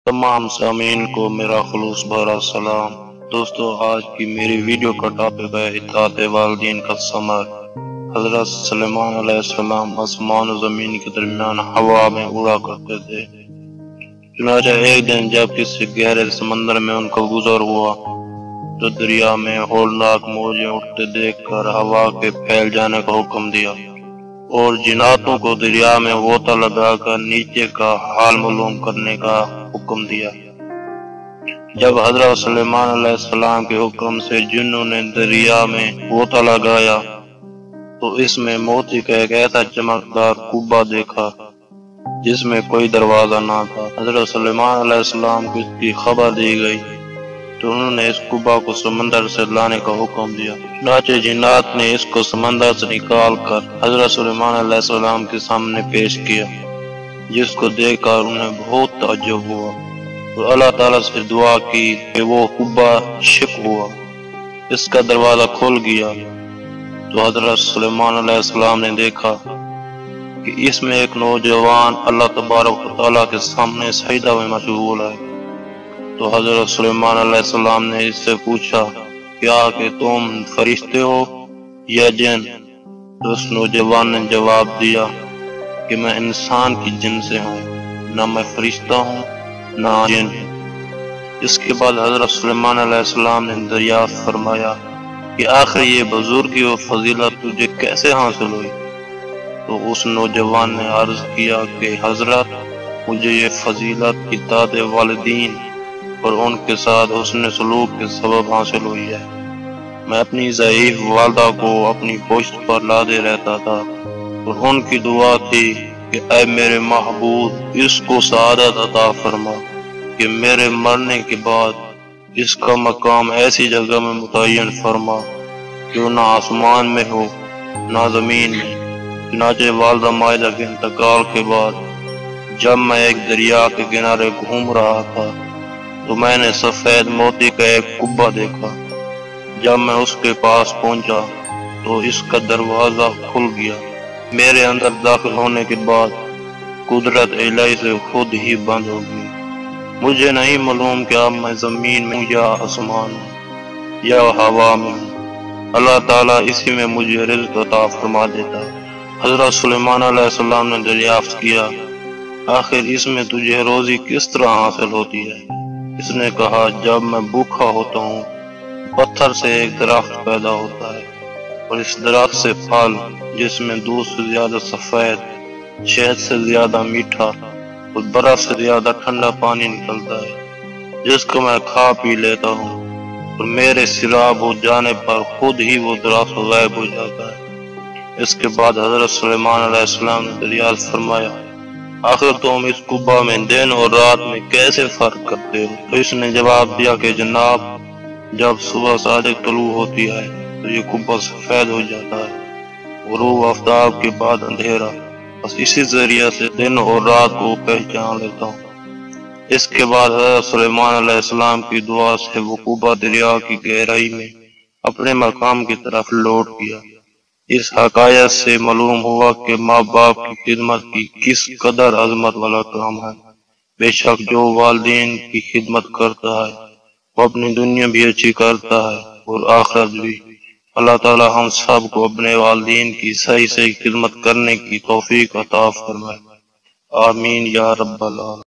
تمام سامعین کو میرا خلوص بھرا سلام۔ دوستو، آج کی میری ویڈیو کا ٹاپک ہے اطاعت والدین کا ثمر۔ حضرت سلیمان علیہ السلام آسمان و زمین کے درمیان ہوا میں اڑا کرتے تھے۔ چنانچہ ایک دن جب کسی گہرے سمندر میں ان کا گزر ہوا تو دریا میں ہولناک موجیں اٹھتے دیکھ کر ہوا کے پھیل جانے کا حکم دیا اور جناتوں کو دریا میں غوطہ لگا کر نیچے کا حال معلوم کرنے کا حکم دیا۔ جب حضرت سلیمان علیہ السلام کے حکم سے جنوں نے دریا میں غوطہ لگایا تو اس میں موتی کا ایک ایسا چمکدار کعبہ دیکھا جس میں کوئی دروازہ نہ تھا۔ حضرت سلیمان علیہ السلام کو اس کی خبر دی گئی تو انہوں نے اس کعبہ کو سمندر سے لانے کا حکم دیا۔ چنانچہ جنات نے اس کو سمندر سے نکال کر حضرت سلیمان علیہ السلام کے سامنے پیش کیا، جس کو دیکھ کر انہیں بہت تعجب ہوا اور اللہ تعالیٰ سے دعا کی کہ وہ کعبہ شق ہوا، اس کا دروازہ کھل گیا تو حضرت سلیمان علیہ السلام نے دیکھا کہ اس میں ایک نوجوان اللہ تبارک و تعالیٰ کے سامنے سجدہ میں مشغول ہے۔ تو حضرت سلیمان علیہ السلام نے اس سے پوچھا، کیا کہ تم فرشتے ہو یا جن؟ تو اس نوجوان نے جواب دیا کہ میں انسان کی جن سے ہوں، نہ میں فرشتہ ہوں نہ جن۔ اس کے بعد حضرت سلیمان علیہ السلام نے دریافت فرمایا کہ آخر یہ بزرگی و فضیلت تجھے کیسے حاصل ہوئی؟ تو اس نوجوان نے عرض کیا کہ حضرت، مجھے یہ فضیلت اطاعت والدین اور ان کے ساتھ حسن سلوک کے سبب حاصل ہوئی ہے۔ میں اپنی ضعیف والدہ کو اپنی پشت پر لادے رہتا تھا اور ان کی دعا تھی کہ اے میرے محبوب، اس کو سعادت عطا فرما کہ میرے مرنے کے بعد اس کا مقام ایسی جگہ میں متعین فرما کہ وہ نہ آسمان میں ہو نہ زمین میں۔ چنانچہ والدہ مائدہ کے انتقال کے بعد جب میں ایک دریا کے کنارے گھوم رہا تھا تو میں نے سفید موتی کا ایک کعبہ دیکھا۔ جب میں اس کے پاس پہنچا تو اس کا دروازہ کھل گیا۔ میرے اندر داخل ہونے کے بعد قدرت الہی سے خود ہی بند ہو گئی۔ مجھے نہیں معلوم کہ اب میں زمین میں یا آسمان میں یا ہوا میں ہوں، اللہ تعالیٰ اسی میں مجھے رزق عطا فرما دیتا۔ حضرت سلیمان علیہ السلام نے دریافت کیا، آخر اس میں تجھے روزی کس طرح حاصل ہوتی ہے؟ اس نے کہا، جب میں بھوکا ہوتا ہوں پتھر سے ایک درخت پیدا ہوتا ہے اور اس درخت سے پھل جس میں دودھ سے زیادہ سفید، شہد سے زیادہ میٹھا اور برف سے زیادہ ٹھنڈا پانی نکلتا ہے، جس کو میں کھا پی لیتا ہوں اور میرے سیراب ہو جانے پر خود ہی وہ درخت غائب ہو جاتا ہے۔ اس کے بعد حضرت سلیمان علیہ السلام نے دریافت فرمایا، آخر تم اس کعبہ میں دن اور رات میں کیسے فرق کرتے ہو؟ تو اس نے جواب دیا کہ جناب، جب صبح صادق طلوع ہوتی ہے تو یہ کعبہ سفید ہو جاتا ہے، غروب آفتاب کے بعد اندھیرا، بس اسی ذریعے سے دن اور رات کو پہچان لیتا ہوں۔ اس کے بعد حضرت سلیمان علیہ السلام کی دعا سے وہ کعبہ دریا کی گہرائی میں اپنے مقام کی طرف لوٹ گیا۔ اس حقائق سے معلوم ہوا کہ ماں باپ کی خدمت کی کس قدر عظمت والا کام ہے۔ بے شک جو والدین کی خدمت کرتا ہے وہ اپنی دنیا بھی اچھی کرتا ہے اور آخرت بھی۔ اللہ تعالی ہم سب کو اپنے والدین کی صحیح خدمت کرنے کی توفیق عطا فرمائے، آمین یا رب العالمین۔